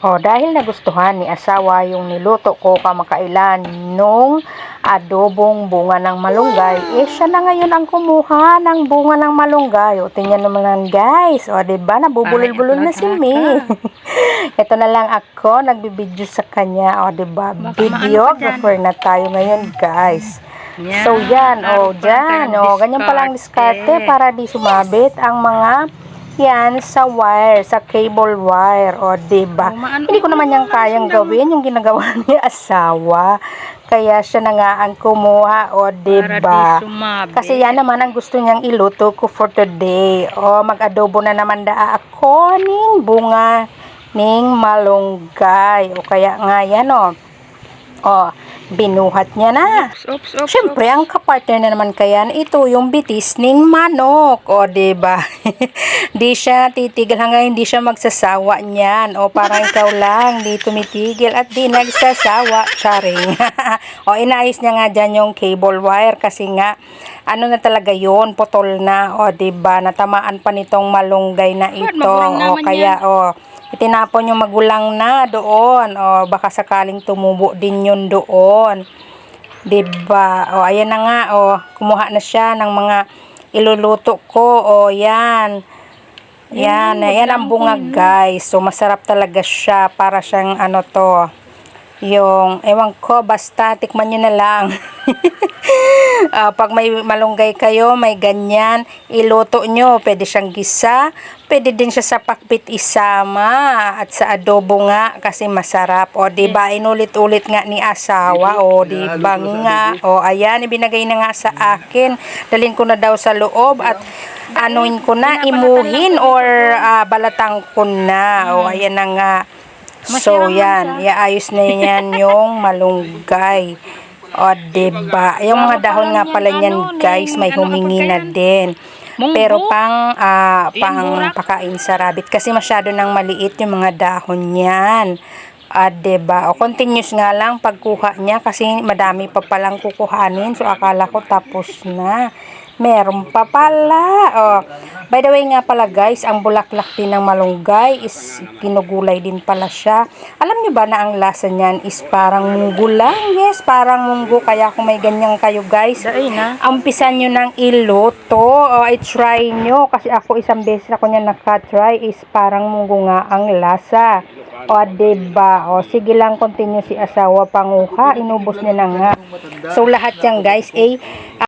O, dahil nagustuhan ni asawa yung niluto ko kamakailan nung adobong bunga ng malunggay, siya na ngayon ang kumuha ng bunga ng malunggay. O, tingnan naman guys. O, diba? Nabubulol-bulol na si May. Ito na lang ako, nagbibideo sa kanya. O, diba? Videographer na tayo ngayon guys. So, yan. O, dyan. O, ganyan palang diskarte para di sumabit ang mga yan sa wire, sa cable wire, o diba? Hindi ko naman yung kayang gawin yung ginagawa ni asawa. Kaya siya na nga ang kumuha, o diba? Kasi yan naman ang gusto niyang iluto ko for today. O mag-adobo na naman da ako ning bunga ning malunggay. O kaya nga yan o. O, binuhat niya na. Siyempre, ang kapartner na naman kaya, ito yung bitis ning manok. O, diba? Di siya titigil hanggang hindi siya magsasawa niyan. O, parang ikaw lang, di tumitigil at di nagsasawa. Charing. O, inayos niya nga dyan yung cable wire kasi nga, ano na talaga yun, putol na. O, diba? Natamaan pa nitong malunggay na ito. O, kaya, o, itinapon yung magulang na doon. O, baka sakaling tumubo din yun doon. Diba? O, ayan na nga. O, kumuha na siya ng mga iluluto ko. O, yan. Yan. Ayan ang bunga, guys. So, masarap talaga siya. Para siyang ano to. Yung, ewan ko, basta tikman nyo na lang. Pag may malunggay kayo, may ganyan, iluto nyo. Pwede siyang gisa, pwede din siya sa pakbit isama at sa adobo nga kasi masarap. O, diba? Inulit-ulit nga ni asawa. O, diba nga? O, ayan, ibinagay na nga sa akin. Dalhin ko na daw sa loob at anuin ko na, imuhin or balatang ko na. O, ayan na nga. So, yan. Iayos na yan yung malunggay. O, diba? Yung mga dahon nga pala niyan, guys, may humingi na din. Pero pang pakain sa rabbit. Kasi masyado nang maliit yung mga dahon niyan. Diba? O, continuous nga lang pagkuha niya kasi madami pa palang kukuhanin. So, akala ko tapos na. Meron pa pala. Oh, by the way nga pala guys, ang bulaklak din ng malunggay is ginugulay din pala siya. Alam nyo ba na ang lasa niyan is parang munggo lang? Yes, parang munggo. Kaya kung may ganyan kayo guys, umpisan nyo ng iluto. O, i-try nyo. Kasi ako isang beses ako niya nakatry is parang munggo nga ang lasa. O, diba? O, sige lang, continue si asawa panguha. Inubos niya na nga. So, lahat yan guys,